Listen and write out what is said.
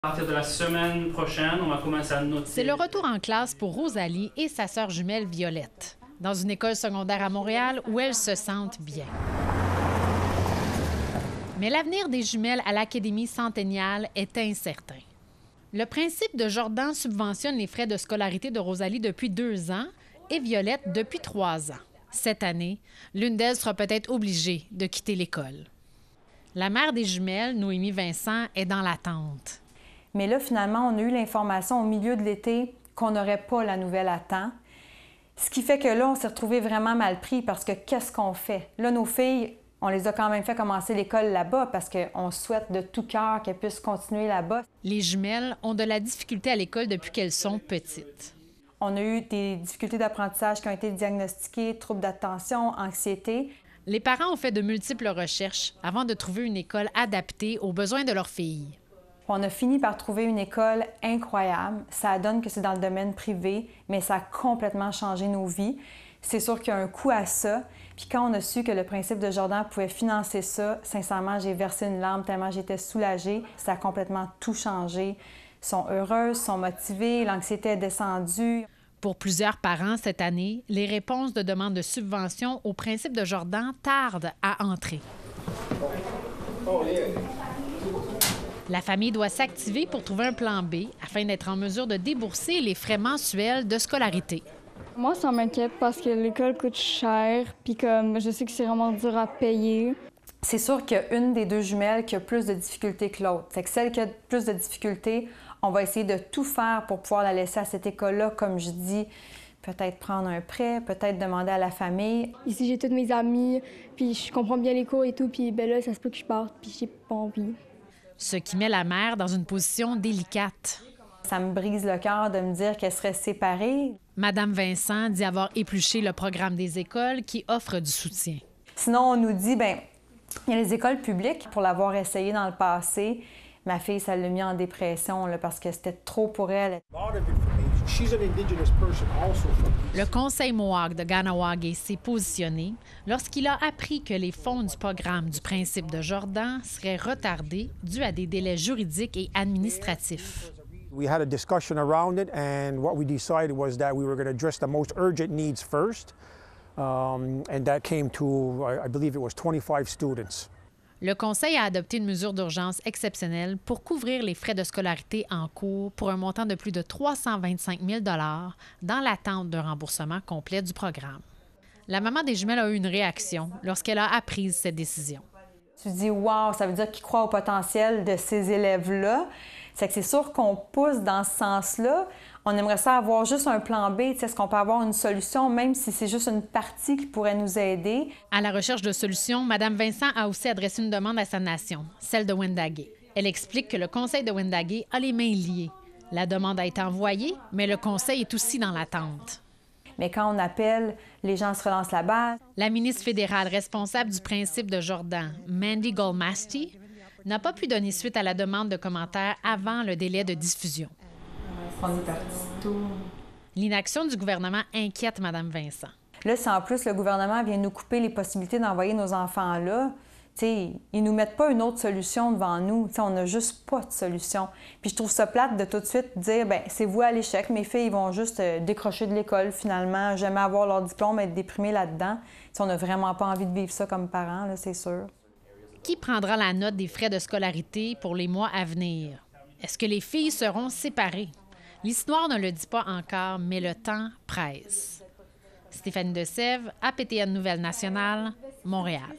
À partir de la semaine prochaine, on va commencer à noter. C'est le retour en classe pour Rosalie et sa sœur jumelle Violette, dans une école secondaire à Montréal où elles se sentent bien. Mais l'avenir des jumelles à l'Académie Centennial est incertain. Le principe de Jordan subventionne les frais de scolarité de Rosalie depuis 2 ans et Violette depuis 3 ans. Cette année, l'une d'elles sera peut-être obligée de quitter l'école. La mère des jumelles, Noémie Vincent, est dans l'attente. Mais là, finalement, on a eu l'information au milieu de l'été qu'on n'aurait pas la nouvelle à temps. Ce qui fait que là, on s'est retrouvés vraiment mal pris parce que qu'est-ce qu'on fait? Là, nos filles, on les a quand même fait commencer l'école là-bas parce qu'on souhaite de tout cœur qu'elles puissent continuer là-bas. Les jumelles ont de la difficulté à l'école depuis qu'elles sont petites. On a eu des difficultés d'apprentissage qui ont été diagnostiquées, troubles d'attention, anxiété. Les parents ont fait de multiples recherches avant de trouver une école adaptée aux besoins de leurs filles. On a fini par trouver une école incroyable. Ça donne que c'est dans le domaine privé, mais ça a complètement changé nos vies. C'est sûr qu'il y a un coût à ça. Puis quand on a su que le principe de Jordan pouvait financer ça, sincèrement, j'ai versé une larme tellement j'étais soulagée. Ça a complètement tout changé. Ils sont heureuses, sont motivées, l'anxiété est descendue. Pour plusieurs parents, cette année, les réponses de demande de subvention au principe de Jordan tardent à entrer. La famille doit s'activer pour trouver un plan B afin d'être en mesure de débourser les frais mensuels de scolarité. Moi, ça m'inquiète parce que l'école coûte cher, puis comme je sais que c'est vraiment dur à payer. C'est sûr qu'il y a une des deux jumelles qui a plus de difficultés que l'autre. C'est que celle qui a plus de difficultés, on va essayer de tout faire pour pouvoir la laisser à cette école-là, comme je dis, peut-être prendre un prêt, peut-être demander à la famille. Ici, j'ai toutes mes amies, puis je comprends bien les cours et tout, puis ben là, ça se peut que je parte, puis j'ai pas envie. Ce qui met la mère dans une position délicate. Ça me brise le cœur de me dire qu'elle serait séparée. Madame Vincent dit avoir épluché le programme des écoles qui offre du soutien. Sinon, on nous dit, bien, il y a les écoles publiques pour l'avoir essayé dans le passé. Ma fille, ça l'a mis en dépression là, parce que c'était trop pour elle. Le Conseil Mohawk de Kahnawake s'est positionné lorsqu'il a appris que les fonds du programme du principe de Jordan seraient retardés dû à des délais juridiques et administratifs. We had a discussion around it, and what we decided was that we were going to address the most urgent needs first, and that came to, I believe it was 25 students. Le Conseil a adopté une mesure d'urgence exceptionnelle pour couvrir les frais de scolarité en cours pour un montant de plus de 325 000 dans l'attente d'un remboursement complet du programme. La maman des jumelles a eu une réaction lorsqu'elle a appris cette décision. Tu te dis « wow », ça veut dire qu'ils croient au potentiel de ces élèves-là. C'est sûr qu'on pousse dans ce sens-là. On aimerait ça avoir juste un plan B. Est-ce qu'on peut avoir une solution, même si c'est juste une partie qui pourrait nous aider? À la recherche de solutions, Mme Vincent a aussi adressé une demande à sa nation, celle de Wendake. Elle explique que le Conseil de Wendake a les mains liées. La demande a été envoyée, mais le Conseil est aussi dans l'attente. Mais quand on appelle, les gens se relancent la balle. La ministre fédérale responsable du principe de Jordan, Mandy Goldmasty, n'a pas pu donner suite à la demande de commentaires avant le délai de diffusion. On est parti tôt. L'inaction du gouvernement inquiète Mme Vincent. Là, si en plus le gouvernement vient nous couper les possibilités d'envoyer nos enfants là, ils ne nous mettent pas une autre solution devant nous. On n'a juste pas de solution. Puis je trouve ça plate de tout de suite dire, bien, c'est voué à l'échec. Mes filles vont juste décrocher de l'école finalement, jamais avoir leur diplôme, être déprimées là-dedans. On n'a vraiment pas envie de vivre ça comme parents, là, c'est sûr. Qui prendra la note des frais de scolarité pour les mois à venir? Est-ce que les filles seront séparées? L'histoire ne le dit pas encore, mais le temps presse. Stéphanie Desèvres, APTN Nouvelles Nationales, Montréal.